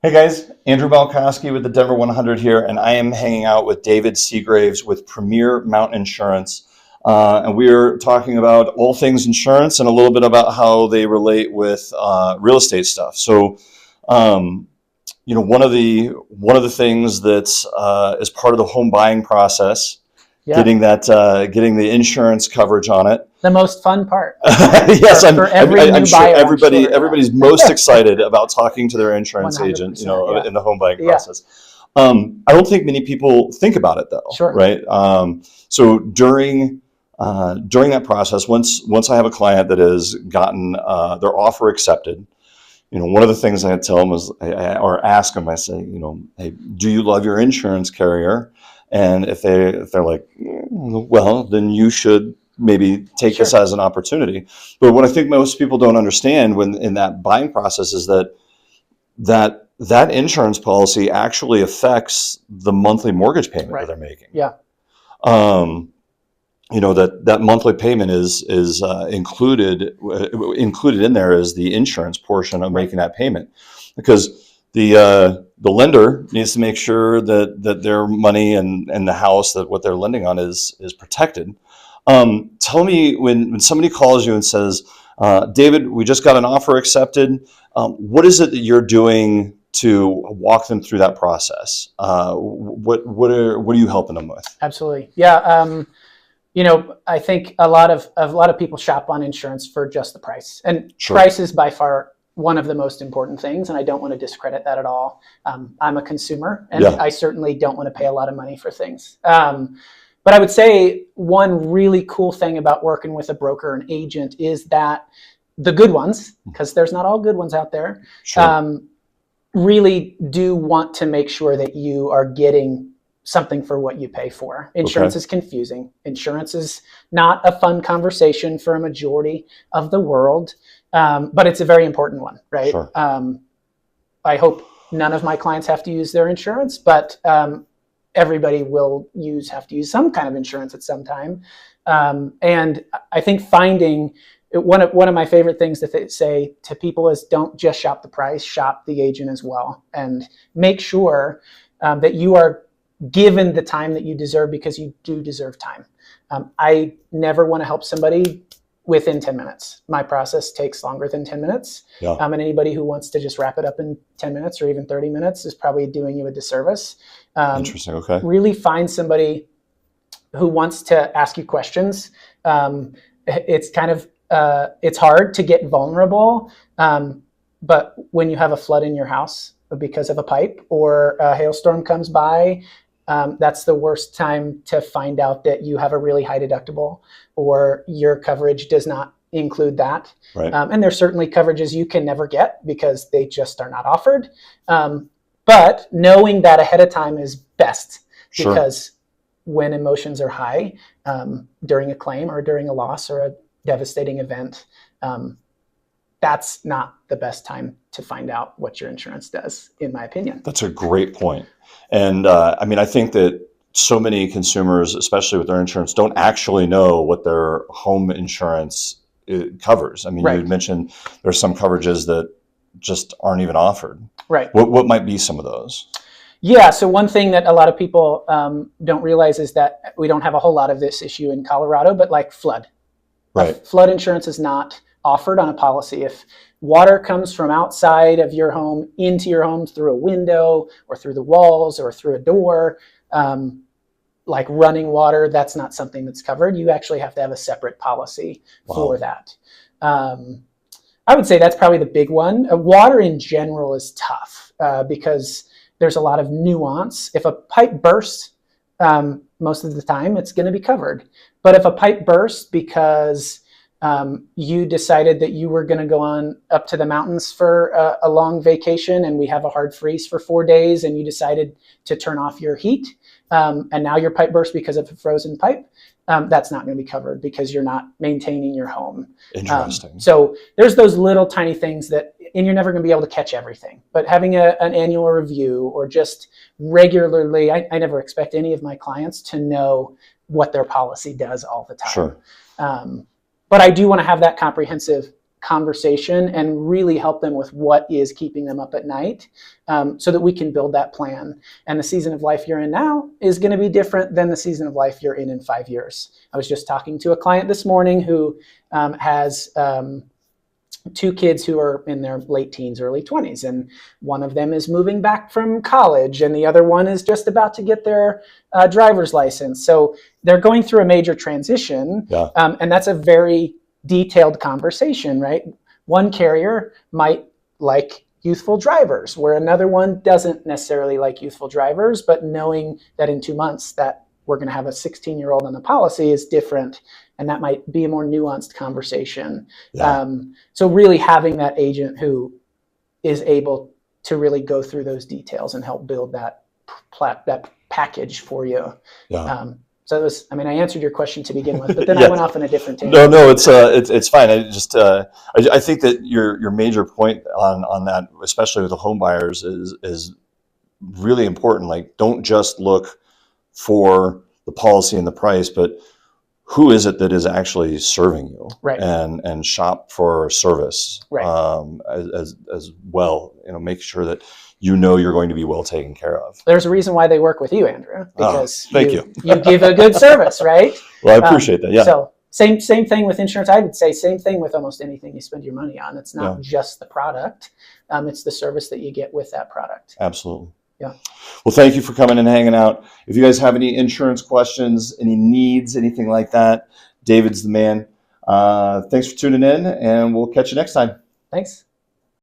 Hey guys, Andrew Malkoski with the Denver 100 here, and I am hanging out with David Seagraves with Premier Mountain Insurance. And we're talking about all things insurance and a little bit about how they relate with real estate stuff. So, um, one of the things that's is part of the home buying process, Yeah, getting the insurance coverage on it. the most fun part Yes, for every I'm new sure buyer. everybody I'm sure, everybody's most excited about talking to their yeah. insurance agent, 100%. Yeah, in the home buying yeah, process. I don't think many people think about it though, sure. right? So during that process, once I have a client that has gotten their offer accepted, one of the things I tell them is, or ask them, I say, hey, do you love your insurance carrier? And if they're like, well, then you should maybe take this Sure. as an opportunity. But what I think most people don't understand when in that buying process is that insurance policy actually affects the monthly mortgage payment that Right. they're making. Yeah. Um, that monthly payment is included in there is the insurance portion of Right. making that payment, because the lender needs to make sure that their money and the house, that what they're lending on is protected. Tell me, when somebody calls you and says, David, we just got an offer accepted, what is it that you're doing to walk them through that process? What are you helping them with? Absolutely. Yeah. I think a lot of people shop on insurance for just the price, and Sure. price is by far one of the most important things. And I don't want to discredit that at all. I'm a consumer, and Yeah. I certainly don't want to pay a lot of money for things. But I would say one really cool thing about working with a broker and agent is that the good ones, because there's not all good ones out there, Sure. really do want to make sure that you are getting something for what you pay for. Insurance Okay. is confusing. Insurance is not a fun conversation for a majority of the world, but it's a very important one, right? Sure. I hope none of my clients have to use their insurance, but everybody will have to use some kind of insurance at some time. And I think finding one of my favorite things that they say to people is, don't just shop the price, shop the agent as well, and make sure that you are given the time that you deserve, because you do deserve time. I never want to help somebody within 10 minutes. My process takes longer than 10 minutes. Yeah. And anybody who wants to just wrap it up in 10 minutes or even 30 minutes is probably doing you a disservice. Interesting. Okay. Really find somebody who wants to ask you questions. It's kind of, it's hard to get vulnerable. But when you have a flood in your house because of a pipe, or a hailstorm comes by, that's the worst time to find out that you have a really high deductible, or your coverage does not include that. Right. And there's certainly coverages you can never get because they just are not offered. But knowing that ahead of time is best, Sure. because when emotions are high, during a claim or during a loss or a devastating event, that's not the best time to find out what your insurance does, in my opinion. That's a great point. And I think that so many consumers, especially with their insurance, don't actually know what their home insurance covers. You Right. had mentioned there's some coverages that just aren't even offered. Right. What might be some of those? Yeah. So one thing that a lot of people don't realize is that we don't have a whole lot of this issue in Colorado, but like flood. Right. Flood insurance is not offered on a policy. If water comes from outside of your home into your home through a window or through the walls or through a door, like running water, that's not something that's covered. You actually have to have a separate policy for that. I would say that's probably the big one. Water in general is tough because there's a lot of nuance. If a pipe bursts, most of the time it's going to be covered. But if a pipe bursts because you decided that you were going to go on up to the mountains for a long vacation, and we have a hard freeze for 4 days, and you decided to turn off your heat, and now your pipe burst because of a frozen pipe, that's not going to be covered because you're not maintaining your home. Interesting. So there's those little tiny things that, and you're never going to be able to catch everything, but having an annual review, or just regularly, I never expect any of my clients to know what their policy does all the time. Sure. But I do want to have that comprehensive conversation and really help them with what is keeping them up at night, so that we can build that plan. And the season of life you're in now is going to be different than the season of life you're in 5 years. I was just talking to a client this morning who has 2 kids who are in their late teens, early 20s, and one of them is moving back from college, and the other one is just about to get their driver's license. So they're going through a major transition, and that's a very detailed conversation, right? One carrier might like youthful drivers, where another one doesn't necessarily like youthful drivers, but knowing that in 2 months that we're going to have a 16-year-old on the policy is different, and that might be a more nuanced conversation. So really having that agent who is able to really go through those details and help build that package for you. So it was, I mean, I answered your question to begin with, but then I went off on a different tangent. No, it's fine. I think that your major point on that, especially with the home buyers, is really important. Like, don't just look for the policy and the price, but who is it that is actually serving you, and shop for service, as well. Make sure that you're going to be well taken care of. There's a reason why they work with you, Andrew, because thank you. You give a good service, right? Well, I appreciate that. Yeah. So same thing with insurance. I would say same thing with almost anything you spend your money on. It's not just the product; it's the service that you get with that product. Absolutely. Yeah. Well, thank you for coming and hanging out. If you guys have any insurance questions, any needs, anything like that, David's the man. Thanks for tuning in, and we'll catch you next time. Thanks.